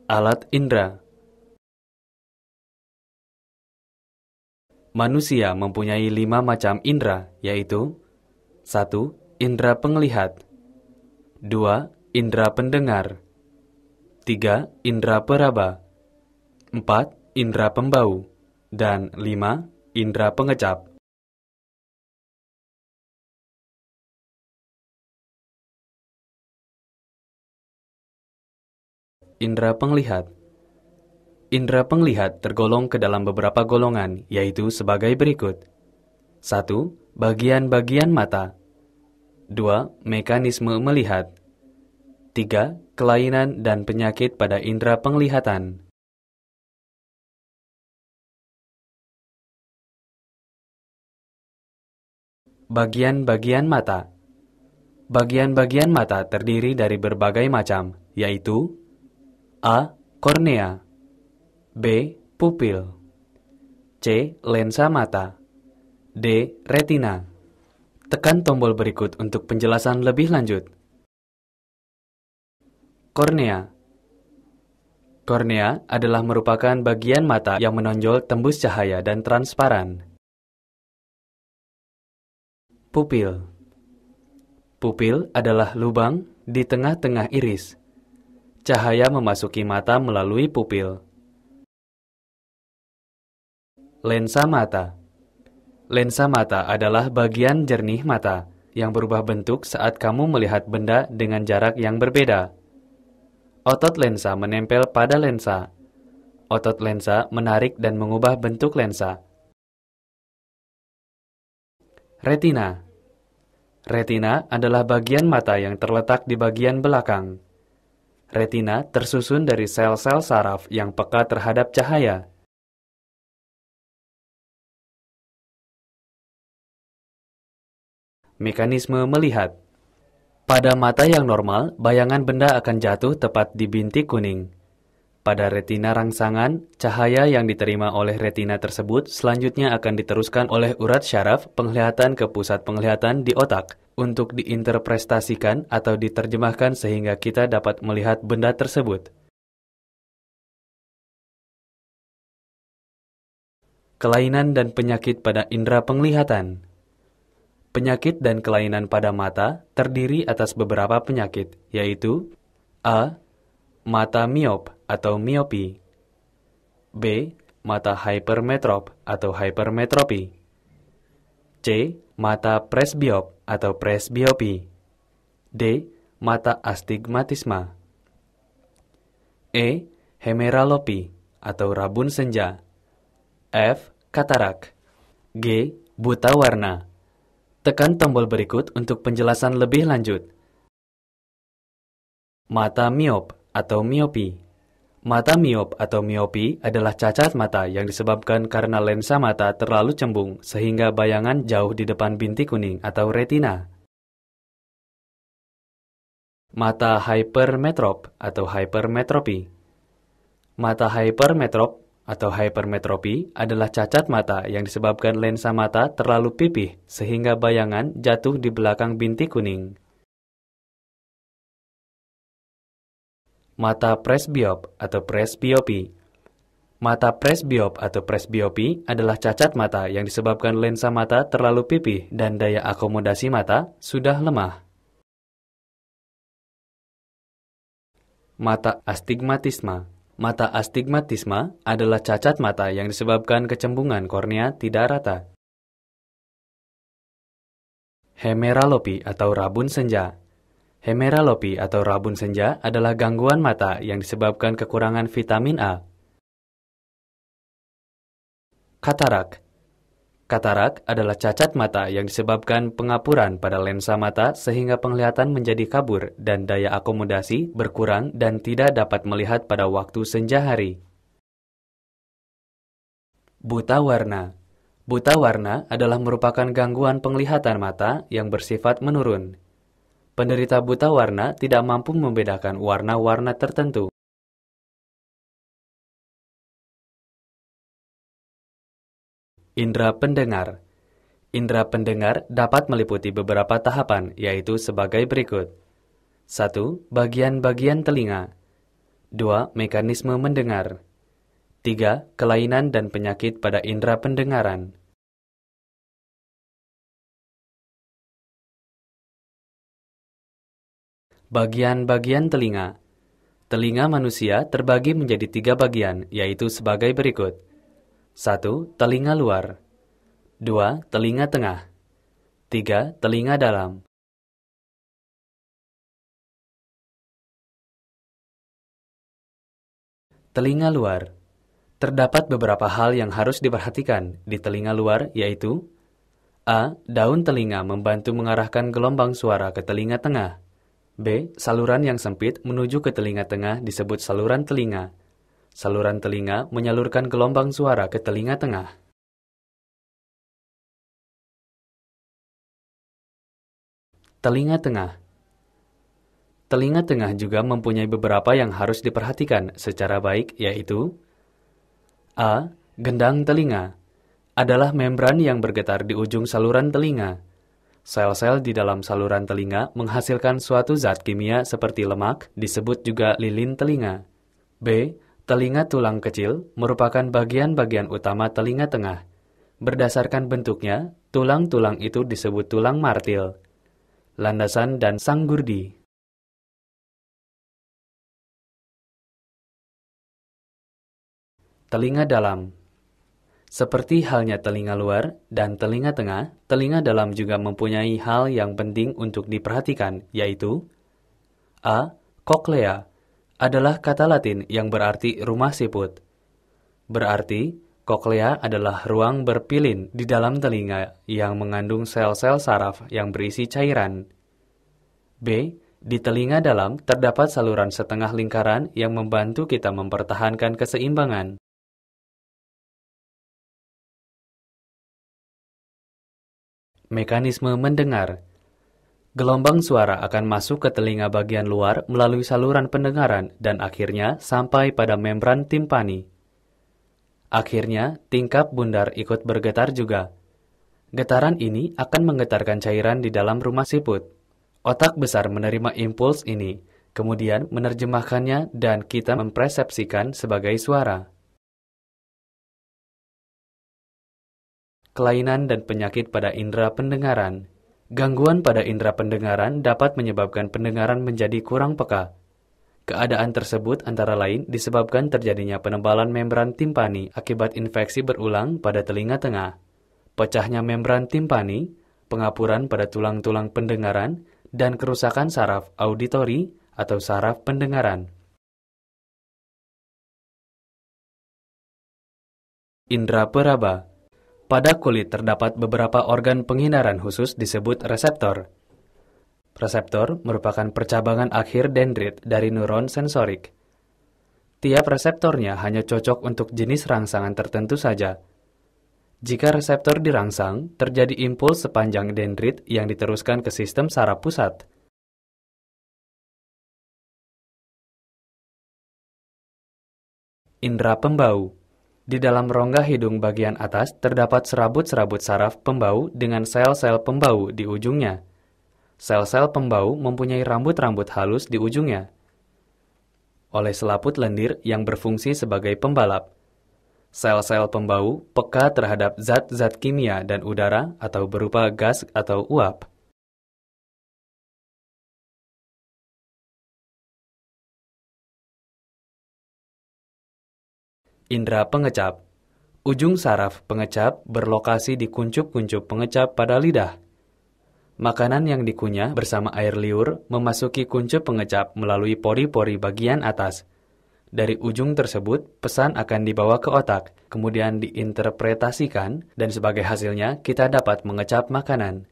Alat indera. Manusia mempunyai 5 macam indera, yaitu 1. Indera penglihat, 2. Indera pendengar, 3. Indera peraba, 4. Indera pembau, dan 5. Indera pengecap. Indera penglihat. Indera penglihat tergolong ke dalam beberapa golongan, yaitu sebagai berikut. 1. Bagian-bagian mata. 2. Mekanisme melihat. 3. Kelainan dan penyakit pada indera penglihatan. Bagian-bagian mata. Bagian-bagian mata terdiri dari berbagai macam, yaitu A. Kornea, B. Pupil, C. Lensa mata, D. Retina. Tekan tombol berikut untuk penjelasan lebih lanjut. Kornea. Kornea adalah merupakan bagian mata yang menonjol tembus cahaya dan transparan. Pupil. Pupil adalah lubang di tengah-tengah iris. Cahaya memasuki mata melalui pupil. Lensa mata. Lensa mata adalah bagian jernih mata yang berubah bentuk saat kamu melihat benda dengan jarak yang berbeda. Otot lensa menempel pada lensa. Otot lensa menarik dan mengubah bentuk lensa. Retina. Retina adalah bagian mata yang terletak di bagian belakang. Retina tersusun dari sel-sel saraf yang peka terhadap cahaya. Mekanisme melihat. Pada mata yang normal, bayangan benda akan jatuh tepat di bintik kuning. Pada retina rangsangan, cahaya yang diterima oleh retina tersebut selanjutnya akan diteruskan oleh urat syaraf penglihatan ke pusat penglihatan di otak untuk diinterpretasikan atau diterjemahkan sehingga kita dapat melihat benda tersebut. Kelainan dan penyakit pada indera penglihatan. Penyakit dan kelainan pada mata terdiri atas beberapa penyakit, yaitu A. Mata miop atau miopi, B. Mata hypermetrop atau hypermetropi, C. Mata presbiop atau presbiopi, D. Mata astigmatisma, E. Hemeralopi atau rabun senja, F. Katarak, G. Buta warna. Tekan tombol berikut untuk penjelasan lebih lanjut. Mata miop atau miopi. Mata miop atau miopi adalah cacat mata yang disebabkan karena lensa mata terlalu cembung sehingga bayangan jauh di depan bintik kuning atau retina. Mata hypermetrop atau hypermetropi. Mata hypermetrop atau hypermetropi adalah cacat mata yang disebabkan lensa mata terlalu pipih sehingga bayangan jatuh di belakang bintik kuning. Mata presbiop atau presbiopi. Mata presbiop atau presbiopi adalah cacat mata yang disebabkan lensa mata terlalu pipih dan daya akomodasi mata sudah lemah. Mata astigmatisma. Mata astigmatisma adalah cacat mata yang disebabkan kecembungan kornea tidak rata. Hemeralopi atau rabun senja. Hemeralopi atau rabun senja adalah gangguan mata yang disebabkan kekurangan vitamin A. Katarak. Katarak adalah cacat mata yang disebabkan pengapuran pada lensa mata sehingga penglihatan menjadi kabur dan daya akomodasi berkurang dan tidak dapat melihat pada waktu senja hari. Buta warna. Buta warna adalah merupakan gangguan penglihatan mata yang bersifat menurun. Penderita buta warna tidak mampu membedakan warna-warna tertentu. Indera pendengar. Indera pendengar dapat meliputi beberapa tahapan, yaitu sebagai berikut. 1. Bagian-bagian telinga. 2. Mekanisme mendengar. 3. Kelainan dan penyakit pada indera pendengaran. Bagian-bagian telinga. Telinga manusia terbagi menjadi 3 bagian, yaitu sebagai berikut. 1. Telinga luar. 2. Telinga tengah. 3. Telinga dalam. Telinga luar. Terdapat beberapa hal yang harus diperhatikan di telinga luar, yaitu A. Daun telinga membantu mengarahkan gelombang suara ke telinga tengah. B. Saluran yang sempit menuju ke telinga tengah disebut saluran telinga. Saluran telinga menyalurkan gelombang suara ke telinga tengah. Telinga tengah. Telinga tengah juga mempunyai beberapa yang harus diperhatikan secara baik, yaitu A. Gendang telinga adalah membran yang bergetar di ujung saluran telinga. Sel-sel di dalam saluran telinga menghasilkan suatu zat kimia seperti lemak, disebut juga lilin telinga. B. Telinga tulang kecil merupakan bagian-bagian utama telinga tengah. Berdasarkan bentuknya, tulang-tulang itu disebut tulang martil, landasan, dan sanggurdi. Telinga dalam. Seperti halnya telinga luar dan telinga tengah, telinga dalam juga mempunyai hal yang penting untuk diperhatikan, yaitu A. Koklea adalah kata Latin yang berarti rumah siput. Berarti, koklea adalah ruang berpilin di dalam telinga yang mengandung sel-sel saraf yang berisi cairan. B. Di telinga dalam terdapat saluran setengah lingkaran yang membantu kita mempertahankan keseimbangan. Mekanisme mendengar. Gelombang suara akan masuk ke telinga bagian luar melalui saluran pendengaran dan akhirnya sampai pada membran timpani. Akhirnya, tingkap bundar ikut bergetar juga. Getaran ini akan menggetarkan cairan di dalam rumah siput. Otak besar menerima impuls ini, kemudian menerjemahkannya dan kita mempersepsikan sebagai suara. Kelainan dan penyakit pada indera pendengaran. Gangguan pada indera pendengaran dapat menyebabkan pendengaran menjadi kurang peka. Keadaan tersebut antara lain disebabkan terjadinya penebalan membran timpani akibat infeksi berulang pada telinga tengah, pecahnya membran timpani, pengapuran pada tulang-tulang pendengaran, dan kerusakan saraf auditori atau saraf pendengaran. Indera peraba. Pada kulit terdapat beberapa organ penghindaran khusus disebut reseptor. Reseptor merupakan percabangan akhir dendrit dari neuron sensorik. Tiap reseptornya hanya cocok untuk jenis rangsangan tertentu saja. Jika reseptor dirangsang, terjadi impuls sepanjang dendrit yang diteruskan ke sistem saraf pusat. Indera pembau. Di dalam rongga hidung bagian atas terdapat serabut-serabut saraf pembau dengan sel-sel pembau di ujungnya. Sel-sel pembau mempunyai rambut-rambut halus di ujungnya, oleh selaput lendir yang berfungsi sebagai pembalap. Sel-sel pembau peka terhadap zat-zat kimia dan udara atau berupa gas atau uap. Indera pengecap. Ujung saraf pengecap berlokasi di kuncup-kuncup pengecap pada lidah. Makanan yang dikunyah bersama air liur memasuki kuncup pengecap melalui pori-pori bagian atas. Dari ujung tersebut, pesan akan dibawa ke otak, kemudian diinterpretasikan, dan sebagai hasilnya kita dapat mengecap makanan.